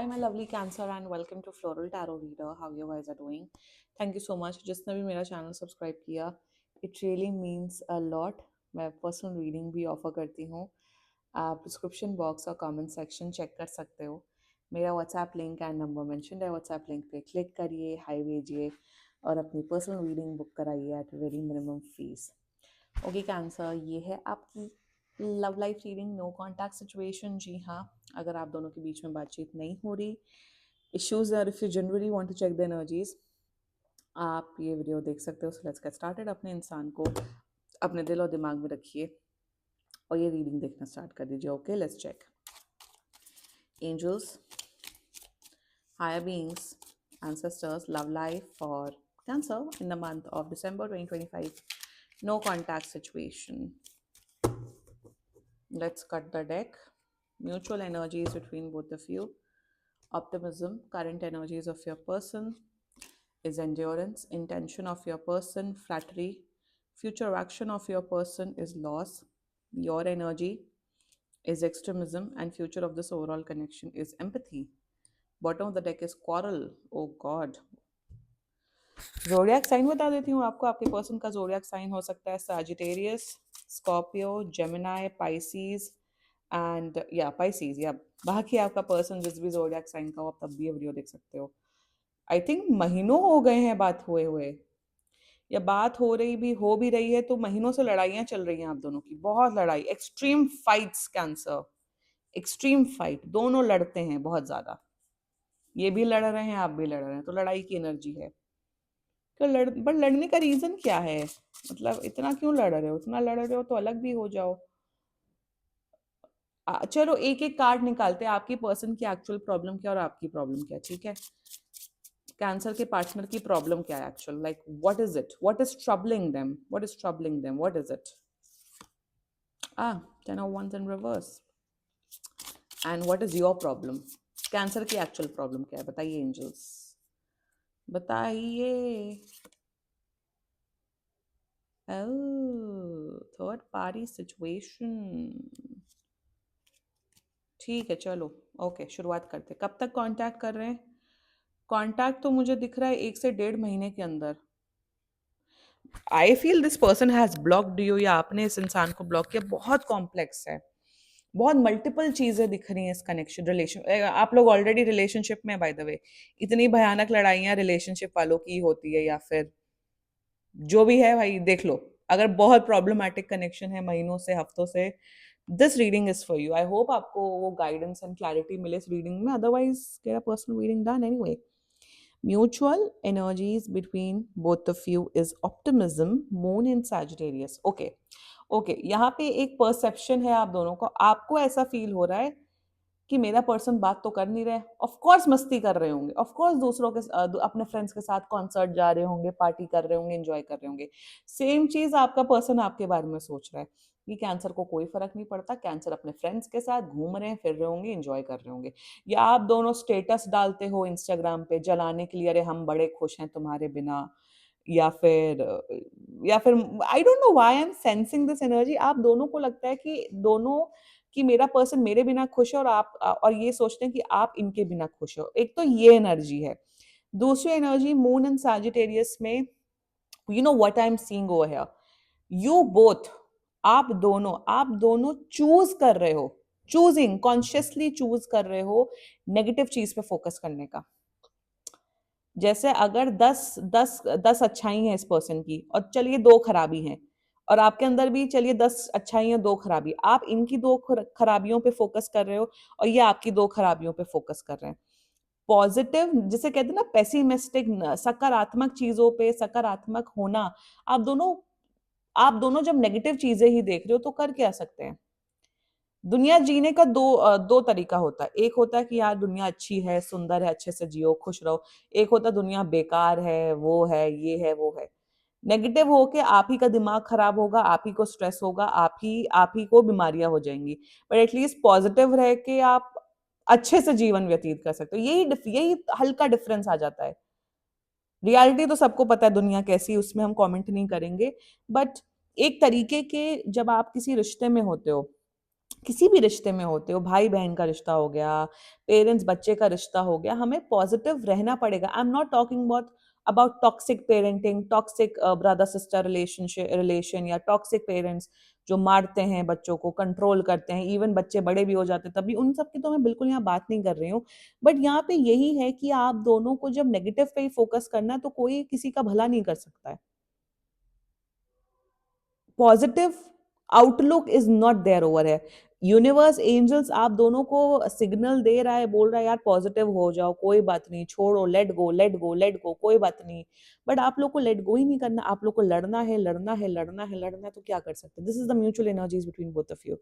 Hi, my lovely Cancer, and welcome to Floral Tarot Reader. How you guys are doing? Thank you so much. जिसने भी मेरा channel subscribe किया, it really means a lot. मैं personal reading भी offer करती हूँ. आप description box और कमेंट सेक्शन चेक कर सकते हो. मेरा WhatsApp link and number mention है. व्हाट्सएप लिंक पे क्लिक करिए, हाई भेजिए और अपनी पर्सनल रीडिंग बुक कराइए at very minimum fees. Okay Cancer, ये है आपकी love life reading. No contact situation. जी हाँ, अगर आप दोनों के बीच में बातचीत नहीं हो रही, issues are, if you generally want to check the energies, आप ये वीडियो देख सकते हो. So let's get started. अपने इंसान को अपने दिल और दिमाग में रखिए और ये रीडिंग देखना स्टार्ट कर दीजिए. Okay, let's check. Angels, higher beings, ancestors, love life for Cancer in the month of December 2025. No contact situation. Let's cut the deck. Mutual energies between both of you. Optimism, current energies of your person is endurance. Intention of your person, flattery. Future action of your person is loss. Your energy is extremism, and future of this overall connection is empathy. Bottom of the deck is quarrel. Oh God. Zodiac sign बता देती हूँ आपको. आपके person का जोडियाक sign हो सकता है Sagittarius, Scorpio, Gemini, Pisces and या पाइसीज. या बाकी आपका पर्सन जिस भी जोडियाक साइन का हो, आप तब भी ये वीडियो देख सकते हो. आई थिंक महीनों हो गए हैं बात हुए या बात हो भी रही है तो महीनों से लड़ाइयाँ चल रही हैं आप दोनों की. बहुत लड़ाई, extreme fights. Cancer, extreme fight. दोनों लड़ते हैं बहुत ज्यादा. ये भी लड़ रहे हैं, आप भी लड़ रहे हैं, तो लड़ाई की एनर्जी है. तो बट लड़ने का रीजन क्या है? मतलब इतना क्यों लड़ रहे हो? इतना लड़ रहे हो तो अलग भी हो जाओ. चलो एक एक कार्ड निकालते हैं. आपकी पर्सन की एक्चुअल प्रॉब्लम क्या और आपकी प्रॉब्लम क्या, ठीक है? कैंसर के पार्टनर की प्रॉब्लम क्या है actual? Like what is it? What is troubling them? What is troubling them? What is it? Ten of wands in reverse. And what is your problem? Cancer की actual problem क्या है? बताइए angels, बताइए. Third party situation. ठीक है, चलो okay, शुरुआत करते. कब तक कांटेक्ट कर रहे हैं? कांटेक्ट तो मुझे दिख रहा है 1 से 1.5 महीने के अंदर. I feel this person has blocked you, या आपने इस इंसान को ब्लॉक किया. बहुत कॉम्प्लेक्स है, बहुत मल्टीपल चीजें दिख रही हैं इस कनेक्शन रिलेशन. आप लोग ऑलरेडी रिलेशनशिप में, बाय द वे. इतनी भयानक लड़ाइयाँ रिलेशनशिप वालों की होती है, या फिर जो भी है भाई, देख लो. अगर बहुत प्रॉब्लमैटिक कनेक्शन है महीनों से, हफ्तों से, this reading is for you. I hope आपको वो गाइडेंस एंड क्लैरिटी मिले इस रीडिंग में. Otherwise get a personal reading done anyway. Mutual energies between both of you is optimism, moon in Sagittarius. Okay. Okay, यहाँ पे एक perception है आप दोनों को. आपको ऐसा फील हो रहा है कि मेरा पर्सन बात तो कर नहीं रहे. ऑफ कोर्स मस्ती कर रहे होंगे, ऑफ कोर्स दूसरों के अपने फ्रेंड्स के साथ कॉन्सर्ट जा रहे होंगे, पार्टी कर रहे होंगे, एंजॉय कर रहे होंगे. सेम चीज आपका पर्सन आपके बारे में सोच रहा है कि कैंसर को कोई फर्क नहीं पड़ता. कैंसर अपने फ्रेंड्स के साथ घूम रहे हैं, फिर रहे होंगे, एंजॉय कर रहे होंगे. या आप दोनों स्टेटस डालते हो इंस्टाग्राम पे जलाने के लिए, अरे हम बड़े खुश हैं तुम्हारे बिना. या फिर I don't know why I am sensing this energy. आप दोनों को लगता है कि दोनों, कि मेरा पर्सन मेरे बिना खुश है और आप और ये सोचते हैं कि आप इनके बिना खुश हो. एक तो ये एनर्जी है. दूसरी एनर्जी मून एंड सैजिटेरियस में, you know what I am seeing over here. You both, आप दोनों चूज कर रहे हो, चूजिंग, कॉन्शियसली चूज कर रहे हो नेगेटिव चीज पे फोकस करने का. जैसे अगर 10 अच्छाई है इस पर्सन की और चलिए 2 खराबी हैं, और आपके अंदर भी चलिए 10 अच्छाई है, 2 खराबी, आप इनकी 2 खराबियों पे फोकस कर रहे हो और ये आपकी 2 खराबियों पे फोकस कर रहे हैं. पॉजिटिव, जिसे कहते हैं ना पेसिमिस्टिक, सकारात्मक चीजों पे सकारात्मक होना. आप दोनों आप दोनों जब नेगेटिव चीजें ही देख रहे हो तो कर क्या सकते हैं? दुनिया जीने का दो तरीका होता है. एक होता है कि यार दुनिया अच्छी है, सुंदर है, अच्छे से जियो, खुश रहो. एक होता है दुनिया बेकार है, वो है, ये है, वो है. नेगेटिव होके आप ही का दिमाग खराब होगा, आप ही को स्ट्रेस होगा, आप ही को बीमारियां हो जाएंगी. बट एटलीस्ट पॉजिटिव रह के आप अच्छे से जीवन व्यतीत कर सकते हो. यही हल्का डिफरेंस आ जाता है. रियलिटी तो सबको पता है दुनिया कैसी, उसमें हम कमेंट नहीं करेंगे. बट एक तरीके के, जब आप किसी रिश्ते में होते हो किसी भी रिश्ते में होते हो, भाई बहन का रिश्ता हो गया, पेरेंट्स बच्चे का रिश्ता हो गया, हमें पॉजिटिव रहना पड़ेगा। I am not talking about toxic parenting, toxic brother sister relation या टॉक्सिक पेरेंट्स जो मारते हैं बच्चों को, कंट्रोल करते हैं, इवन बच्चे बड़े भी हो जाते हैं तभी, उन सब की तो मैं बिल्कुल यहाँ बात नहीं कर रही हूँ। बट यहाँ पे यही है कि आप दोनों को जब नेगेटिव पे ही फोकस करना है तो कोई किसी का भला नहीं कर सकता है। Positive outlook is not there over है। यूनिवर्स, एंजल्स आप दोनों को सिग्नल दे रहा है, बोल रहा है यार पॉजिटिव हो जाओ, कोई बात नहीं, छोड़ो, let go let go let go, कोई बात नहीं। बट आप लोग को लेट गो ही नहीं करना, आप लोग को लड़ना है लड़ना है लड़ना है लड़ना है, तो क्या कर सकते हैं? This is the mutual energies between both of you.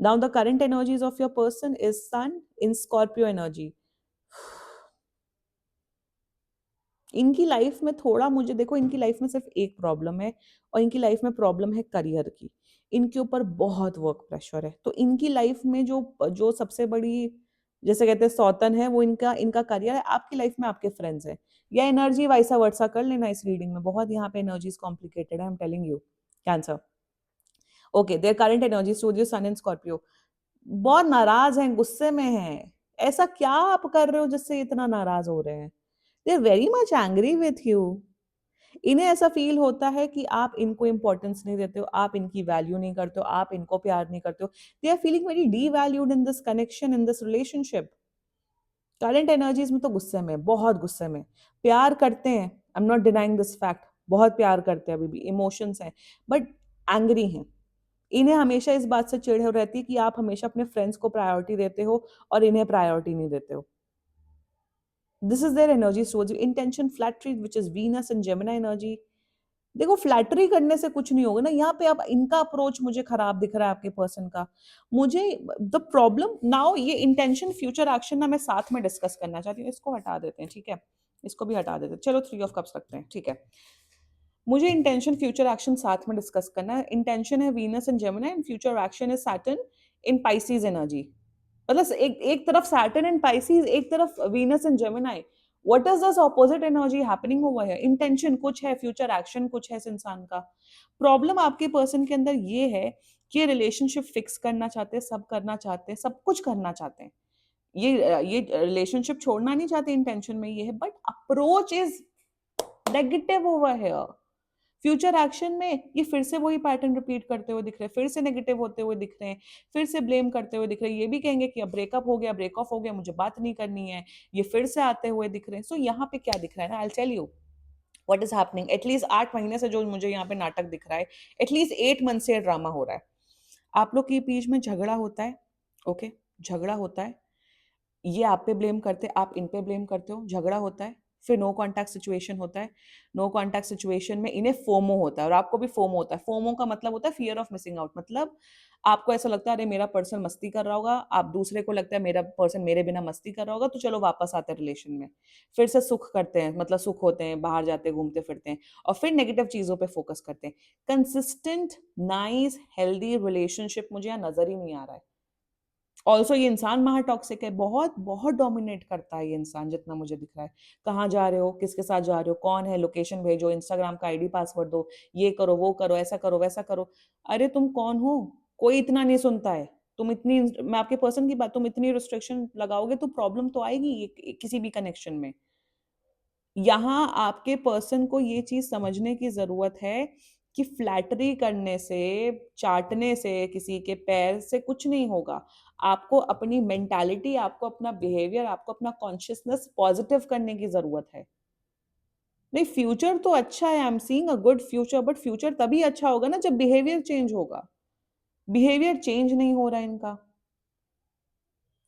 Now the current energies of your person is sun in Scorpio energy. इनकी लाइफ में थोड़ा, मुझे देखो, इनकी लाइफ में सिर्फ एक प्रॉब्लम है, और इनकी लाइफ में प्रॉब्लम है करियर की। इनके ऊपर बहुत वर्क प्रेशर है, तो इनकी लाइफ में जो जो सबसे बड़ी, जैसे कहते हैं सौतन है, वो इनका इनका करियर है। आपकी लाइफ में आपके फ्रेंड्स हैं, या एनर्जी वाइसा वर्सा कर लेना इस रीडिंग में, बहुत यहाँ पे एनर्जीज कॉम्प्लिकेटेड है, I am telling you. Cancer, okay, their current energy सूर्य सन इन स्कॉर्पियो, बहुत नाराज हैं, गुस्से में हैं। ऐसा क्या आप कर रहे हो जिससे इतना नाराज हो रहे हैं? They are very much angry with you. इन्हें ऐसा फील होता है कि आप इनको इंपॉर्टेंस नहीं देते हो, आप इनकी वैल्यू नहीं करते हो, आप इनको प्यार नहीं करते हो। They are feeling very devalued in this connection, in this relationship. Current energies में तो गुस्से में, बहुत गुस्से में। प्यार करते हैं, I am not denying this fact, बहुत प्यार करते हैं, अभी भी इमोशंस हैं, बट एंग्री हैं। इन्हें हमेशा इस बात से चिढ़ रहती है कि आप हमेशा अपने फ्रेंड्स को प्रायोरिटी देते हो और इन्हें प्रायोरिटी नहीं देते हो। This is their energy towards you. Intention flattery which is Venus and Gemini energy. देखो, फ्लैटरी करने से कुछ नहीं होगा ना, यहाँ पे अब इनका अप्रोच मुझे खराब दिख रहा है आपके पर्सन का। मुझे द प्रॉब्लम नाउ, ये इंटेंशन फ्यूचर एक्शन ना मैं साथ में डिस्कस करना चाहती हूँ, इसको हटा देते हैं, ठीक है? इसको भी हटा देते हैं, चलो थ्री ऑफ कप्स रखते हैं, ठीक है? मुझे इंटेंशन फ्यूचर एक्शन साथ में डिस्कस करना है। इंटेंशन है Venus and Gemini, and future action है सैटर्न इन पाइसेस एनर्जी। मतलब एक एक तरफ सैटर्न एंड पाइसेस, एक तरफ Venus and Gemini. What is this opposite energy happening over here? Intention कुछ है, फ्यूचर एक्शन कुछ है इस इंसान का। प्रॉब्लम आपके पर्सन के अंदर ये है कि रिलेशनशिप फिक्स करना चाहते हैं, सब करना चाहते हैं, सब कुछ करना चाहते हैं। ये रिलेशनशिप छोड़ना नहीं चाहते, इंटेंशन में ये है, but approach is negative over here. Future action में ये फिर से वही पैटर्न रिपीट करते हुए दिख रहे हैं, फिर से नेगेटिव होते हुए दिख रहे हैं, फिर से ब्लेम करते हुए दिख रहे हैं। ये भी कहेंगे कि अब ब्रेकअप हो गया, ब्रेक ऑफ हो गया, मुझे बात नहीं करनी है। ये फिर से आते हुए दिख रहे हैं। सो यहाँ पे क्या दिख रहा है ना, I tell you what is happening. At least 8 महीने से जो मुझे यहाँ पे नाटक दिख रहा है, एटलीस्ट 8 मंथ से ड्रामा हो रहा है। आप लोग के बीच में झगड़ा होता है, ओके, झगड़ा होता है। ये आप पे ब्लेम करते, आप इन पे ब्लेम करते हो, झगड़ा होता है, फिर नो कांटेक्ट सिचुएशन होता है। नो कांटेक्ट सिचुएशन में इन्हें फोमो होता है, और आपको भी फोमो होता है। फोमो का मतलब होता है फियर ऑफ मिसिंग आउट। मतलब आपको ऐसा लगता है अरे मेरा पर्सन मस्ती कर रहा होगा, आप दूसरे को लगता है मेरा पर्सन मेरे बिना मस्ती कर रहा होगा, तो चलो वापस आते हैं रिलेशन में, फिर से सुख करते हैं, मतलब सुख होते हैं, बाहर जाते हैं, घूमते फिरते हैं, और फिर नेगेटिव चीजों पे फोकस करते हैं। कंसिस्टेंट नाइस हेल्दी रिलेशनशिप मुझे यहाँ नजर ही नहीं आ रहा है। ऑल्सो ये इंसान महा टॉक्सिक है, बहुत बहुत डोमिनेट करता है ये इंसान, जितना मुझे दिख रहा है। कहाँ जा रहे हो, किसके साथ जा रहे हो, कौन है, लोकेशन भेजो, इंस्टाग्राम का आईडी पासवर्ड दो, ये करो वो करो, ऐसा करो वैसा करो। अरे तुम कौन हो? कोई इतना नहीं सुनता है। तुम इतनी, मैं आपके पर्सन की बात, तुम इतनी रिस्ट्रिक्शन लगाओगे तो प्रॉब्लम तो आएगी किसी भी कनेक्शन में। यहाँ आपके पर्सन को ये चीज समझने की जरूरत है कि फ्लैटरी करने से, चाटने से, किसी के पैर से कुछ नहीं होगा। आपको अपनी मेंटालिटी, आपको अपना बिहेवियर, आपको अपना कॉन्शियसनेस पॉजिटिव करने की जरूरत है। नहीं, फ्यूचर तो अच्छा है, I am seeing a good future, but future तभी अच्छा होगा ना जब बिहेवियर चेंज होगा। बिहेवियर चेंज नहीं हो रहा है इनका।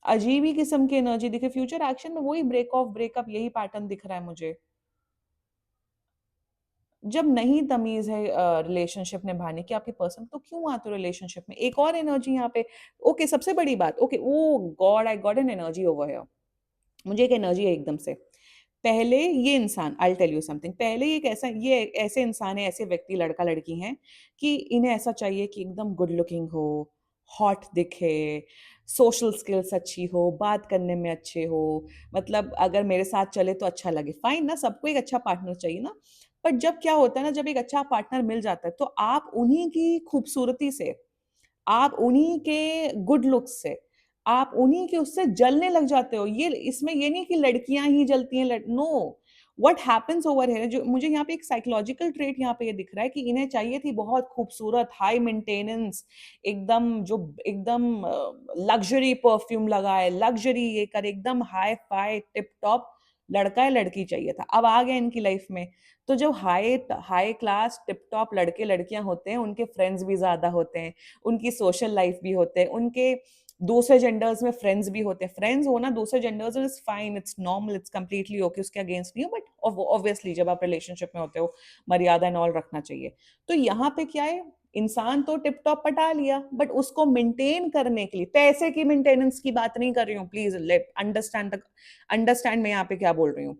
अजीब ही किस्म की एनर्जी दिखे फ्यूचर एक्शन में, वही ब्रेक ऑफ ब्रेकअप, यही पैटर्न दिख रहा है मुझे। जब नहीं तमीज है रिलेशनशिप निभाने की आपके पर्सन, तो क्यों आते हो रिलेशनशिप में? एक और एनर्जी यहाँ पे, ओके, सबसे बड़ी बात, okay, oh God, I got an energy over here. मुझे एक एनर्जी है एकदम से। पहले ये इंसान, आई टेल यू समथिंग, पहले एक ऐसा, ये ऐसे इंसान है, ऐसे व्यक्ति, लड़का लड़की हैं, कि इन्हें ऐसा चाहिए कि एकदम गुड लुकिंग हो, हॉट दिखे, सोशल स्किल्स अच्छी हो, बात करने में अच्छे हो, मतलब अगर मेरे साथ चले तो अच्छा लगे। फाइन ना, सबको एक अच्छा पार्टनर चाहिए ना। पर जब क्या होता है ना, जब एक अच्छा पार्टनर मिल जाता है तो आप उन्हीं की खूबसूरती से, आप उन्हीं के गुड लुक्स से, आप उन्हीं के उससे जलने लग जाते हो। ये इसमें ये नहीं कि लड़कियां ही जलती हैं, नो। व्हाट हैपेंस ओवर है, जो मुझे यहाँ पे एक साइकोलॉजिकल ट्रेट यहाँ पे ये दिख रहा है कि इन्हें चाहिए थी बहुत खूबसूरत, हाई मेंटेनेंस, एकदम जो एकदम लग्जरी परफ्यूम लगाए, लग्जरी ये कर, एकदम हाई फाई टिप टॉप लड़का या लड़की चाहिए था। अब आ गया इनकी लाइफ में, तो जो high high class tip top लड़के लड़कियां होते हैं, उनके फ्रेंड्स भी ज्यादा होते हैं, उनकी सोशल लाइफ भी होते हैं, उनके दूसरे जेंडर्स में फ्रेंड्स भी होते हैं। फ्रेंड्स होना दूसरे जेंडर्स में is fine, it's normal, it's completely okay, उसके अगेंस्ट नहीं हो, बट ऑब्वियसली जब आप रिलेशनशिप में होते हो मर्यादा एंड ऑल रखना चाहिए। तो यहाँ पे क्या है, इंसान तो टिप टॉप पटा लिया, बट उसको मेंटेन करने के लिए, पैसे की मेंटेनेंस की बात नहीं कर रही हूँ, प्लीज लेट अंडरस्टैंड मैं यहाँ पे क्या बोल रही हूँ,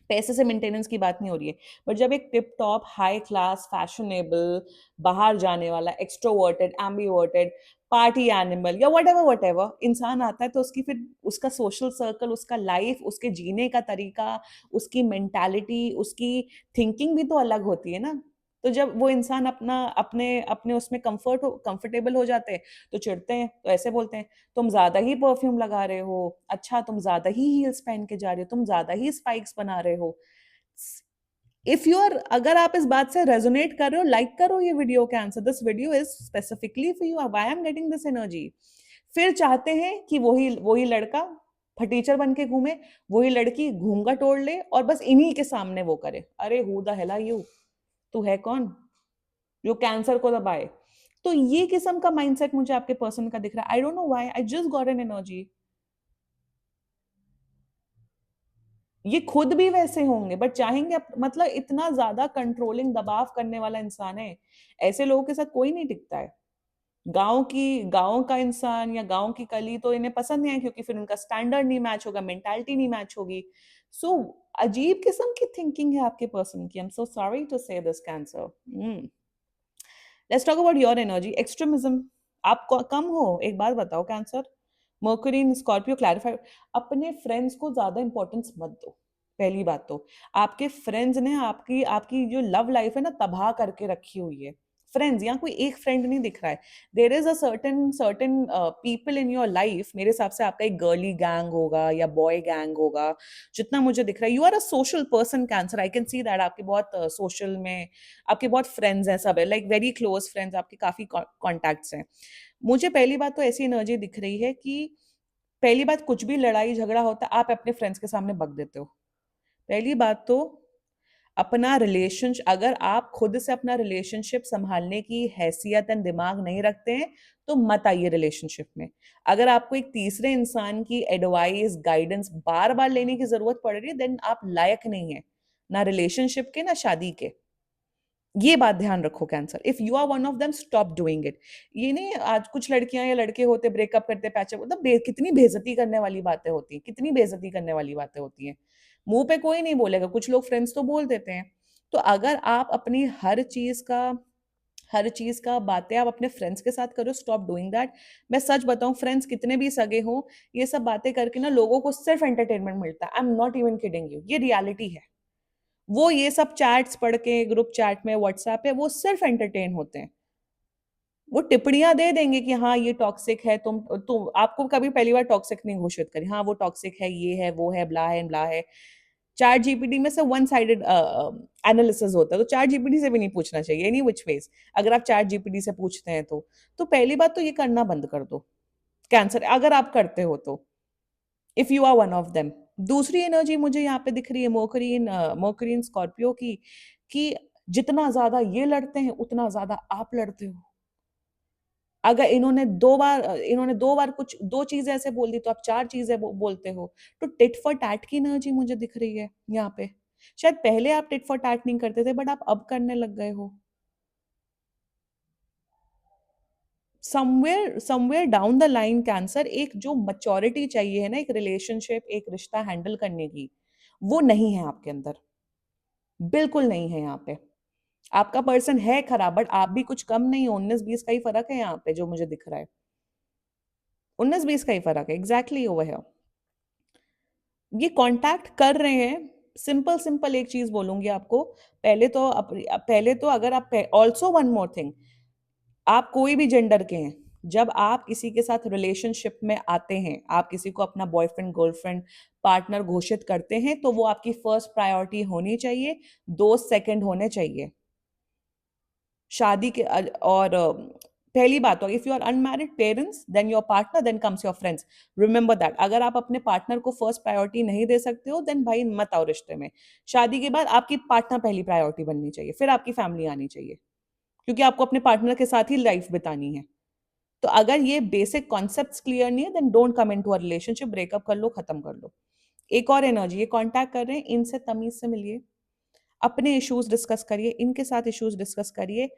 पैसे से मेंटेनेंस की बात नहीं हो रही है। बट जब एक tip top high class fashionable, बाहर जाने वाला, एक्सट्रोवर्टेड, एम्बीवर्टेड, पार्टी एनिमल या वट एवर इंसान आता है, तो उसकी फिर उसका सोशल सर्कल, उसका लाइफ, उसके जीने का तरीका, उसकी मेंटालिटी, उसकी थिंकिंग भी तो अलग होती है ना। तो जब वो इंसान अपना अपने अपने उसमें कंफर्टेबल हो जाते हैं, तो चिढ़ते हैं, तो ऐसे बोलते हैं, तुम ज्यादा ही परफ्यूम लगा रहे हो, अच्छा तुम ज्यादा ही हील्स पहन के जा रहे हो, तुम ज्यादा ही स्पाइक्स बना रहे हो। इफ यू आर, अगर आप इस बात से रेजोनेट कर रहे हो, लाइक करो ये वीडियो के answer, this video is specifically for you, why I am getting this energy. फिर चाहते हैं कि वही वही लड़का फटीचर बन के घूमे, वही लड़की घूंघट ओढ़ ले और बस इन्हीं के सामने वो करे, अरे who the hell are you, तू है कौन जो कैंसर को दबाए। तो ये किस्म का माइंडसेट मुझे आपके पर्सन का दिख रहा है। I don't know why, I just got an energy. ये खुद भी वैसे होंगे, बट चाहेंगे मतलब इतना ज्यादा कंट्रोलिंग, दबाव करने वाला इंसान है। ऐसे लोगों के साथ कोई नहीं टिकता है। गांव का इंसान या गांव की कली तो इन्हें पसंद नहीं है, क्योंकि फिर उनका स्टैंडर्ड नहीं मैच होगा, मेंटालिटी नहीं मैच होगी। सो अजीब किस्म की थिंकिंग है आपके पर्सन की। I am so sorry to say this Cancer. Let's talk about your energy, extremism. आप कम हो, एक बात बताओ Cancer, Mercury in Scorpio, clarify. अपने फ्रेंड्स को ज्यादा इंपॉर्टेंस मत दो। पहली बात तो, आपके फ्रेंड्स ने आपकी आपकी जो लव लाइफ है ना, तबाह करके रखी हुई है। फ्रेंड्स, यहाँ कोई एक फ्रेंड नहीं दिख रहा है। There is a certain certain people in your life. मेरे हिसाब से आपका एक गर्ली गैंग होगा या बॉय गैंग होगा, जितना मुझे दिख रहा है। You are a social person Cancer, I can see that. आपके बहुत सोशल में आपके बहुत फ्रेंड्स हैं, सब है, लाइक वेरी क्लोज फ्रेंड्स, आपके काफी कॉन्टैक्ट्स हैं। मुझे पहली बात तो ऐसी एनर्जी दिख रही है कि पहली बात, कुछ भी लड़ाई झगड़ा होता है आप अपने फ्रेंड्स के सामने बक देते हो। पहली बात तो, अपना रिलेशनशिप, अगर आप खुद से अपना रिलेशनशिप संभालने की हैसियत एंड दिमाग नहीं रखते हैं, तो मत आइए रिलेशनशिप में। अगर आपको एक तीसरे इंसान की एडवाइस, गाइडेंस बार बार लेने की जरूरत पड़ रही है, देन आप लायक नहीं है, ना रिलेशनशिप के ना शादी के। ये बात ध्यान रखो Cancer, if you are one of them, stop doing it. ये नहीं, आज कुछ लड़कियां या लड़के होते ब्रेकअप करते, पैचअप, मतलब कितनी बेइज्जती करने वाली बातें होती हैं, कितनी बेइज्जती करने वाली बातें होती हैं। मुंह पे कोई नहीं बोलेगा, कुछ लोग फ्रेंड्स तो बोल देते हैं। तो अगर आप अपनी हर चीज का बातें आप अपने फ्रेंड्स के साथ करो, स्टॉप डूइंग दैट। मैं सच बताऊं, फ्रेंड्स कितने भी सगे हो, ये सब बातें करके ना लोगों को सिर्फ एंटरटेनमेंट मिलता है। I am not even kidding you, ये रियलिटी है। वो ये सब चैट्स पढ़ के, ग्रुप चैट में, व्हाट्सएप पे, वो सिर्फ एंटरटेन होते हैं। वो टिप्पणियां दे देंगे कि हाँ ये टॉक्सिक है, तुम आपको कभी पहली बार टॉक्सिक नहीं घोषित करी, हाँ वो टॉक्सिक है, ये है, वो है, ब्ला है, ब्ला है। चैट जीपीटी में से वन साइडेड एनालिसिस होता है, तो चैट जीपीटी से भी नहीं पूछना चाहिए एनी विच वेज। अगर आप चैट जीपीटी से पूछते हैं तो पहली बात तो ये करना बंद कर दो कैंसर, अगर आप करते हो तो, if you are one of them. दूसरी एनर्जी मुझे यहाँ पे दिख रही है मोकरीन स्कॉर्पियो की, कि जितना ज्यादा ये लड़ते हैं, उतना ज्यादा आप लड़ते हो। अगर इन्होंने दो बार कुछ, दो चीजें ऐसे बोल दी, तो आप चार चीजें बोलते हो। तो टिट फॉर टैट की एनर्जी मुझे दिख रही है यहाँ पे। शायद पहले आप टिट फॉर टैट नहीं करते थे, बट आप अब करने लग गए हो। Somewhere somewhere down the line cancer, एक जो मच्योरिटी चाहिए है ना, एक रिलेशनशिप, एक रिश्ता हैंडल करने की, वो नहीं है आपके अंदर, बिल्कुल नहीं है यहाँ पे। आपका पर्सन है खराब, बट आप भी कुछ कम नहीं हो। 19-20 का ही फर्क है यहाँ पे जो मुझे दिख रहा है। 19-20 का ही फर्क है, एग्जैक्टली ओवर है। ये कांटेक्ट कर रहे हैं। सिंपल सिंपल एक चीज बोलूंगी आपको। पहले तो अगर आप, ऑल्सो वन मोर थिंग, आप कोई भी जेंडर के हैं, जब आप किसी के साथ रिलेशनशिप में आते हैं, आप किसी को अपना बॉयफ्रेंड गर्लफ्रेंड पार्टनर घोषित करते हैं, तो वो आपकी फर्स्ट प्रायोरिटी होनी चाहिए, दोस्त सेकंड होने चाहिए। शादी के और पहली बात तो if you are unmarried parents then your partner then comes your friends. Remember that, अगर आप अपने पार्टनर को फर्स्ट प्रायोरिटी नहीं दे सकते हो देन भाई मत आओ रिश्ते में। शादी के बाद आपकी पार्टनर पहली प्रायोरिटी बननी चाहिए, फिर आपकी फैमिली आनी चाहिए, क्योंकि आपको अपने पार्टनर के साथ ही लाइफ बितानी है। तो अगर ये बेसिक कॉन्सेप्ट्स क्लियर नहीं है then don't come into a relationship, breakup कर लो, खत्म कर लो। एक और एनर्जी, ये कांटेक्ट कर रहे हैं, इनसे तमीज से मिलिए, अपने इश्यूज डिस्कस करिए, इनके साथ इश्यूज डिस्कस करिए,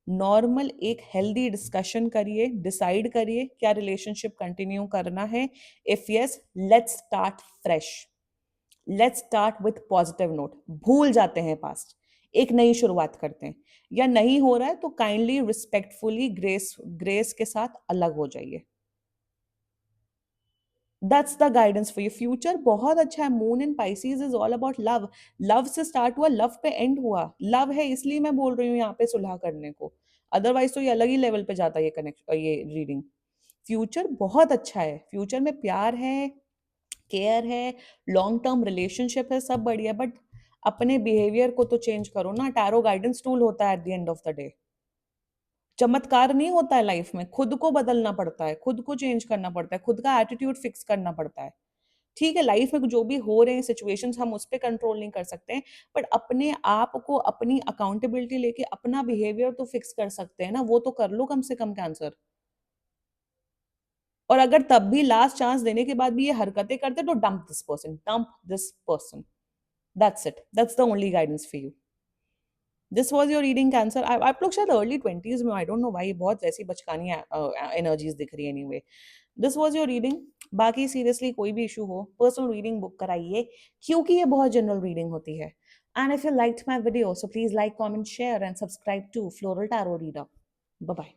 नॉर्मल एक हेल्दी डिस्कशन करिए, डिसाइड करिए क्या रिलेशनशिप कंटिन्यू करना है। If yes, let's start fresh, let's start with positive note, भूल जाते हैं पास्ट, एक नई शुरुआत करते हैं। या नहीं हो रहा है तो काइंडली रिस्पेक्टफुली ग्रेस ग्रेस के साथ अलग हो जाइए। That's the guidance for your future. बहुत अच्छा है। Moon in Pisces is all about love. Love से स्टार्ट हुआ, लव पे एंड हुआ। लव है इसलिए मैं बोल रही हूँ यहाँ पे सुलह करने को, अदरवाइज तो ये अलग ही लेवल पे जाता है ये कनेक्ट, ये रीडिंग। फ्यूचर बहुत अच्छा है, फ्यूचर में प्यार है, केयर है, लॉन्ग टर्म रिलेशनशिप है, सब बढ़िया। बट अपने बिहेवियर को तो चेंज करो ना। टैरो गाइडेंस टूल होता है at the end of the day. चमत्कार नहीं होता है लाइफ में, खुद को बदलना पड़ता है, खुद को चेंज करना पड़ता है, खुद का एटीट्यूड फिक्स करना पड़ता है। ठीक है, लाइफ में जो भी हो रहे हैं सिचुएशंस हम उस पर कंट्रोल नहीं कर सकते हैं, बट अपने आप को अपनी अकाउंटेबिलिटी लेके अपना बिहेवियर तो फिक्स कर सकते हैं ना, वो तो कर लो कम से कम कैंसर। और अगर तब भी लास्ट चांस देने के बाद भी ये हरकतें करते तो dump this person, dump this person. That's it, that's the only guidance for you. This was your reading cancer. आप लोग शायद अर्ली 20s में, आई डोंट नो भाई, बहुत वैसी बचकानी एनर्जीज दिख रही है। Anyway, this was your reading. बाकी सीरियसली कोई भी इशू हो, पर्सनल रीडिंग बुक कराइए, क्योंकि ये बहुत जनरल रीडिंग होती है। And if you liked my video, so please like, comment, share and subscribe to floral tarot reader. Bye bye.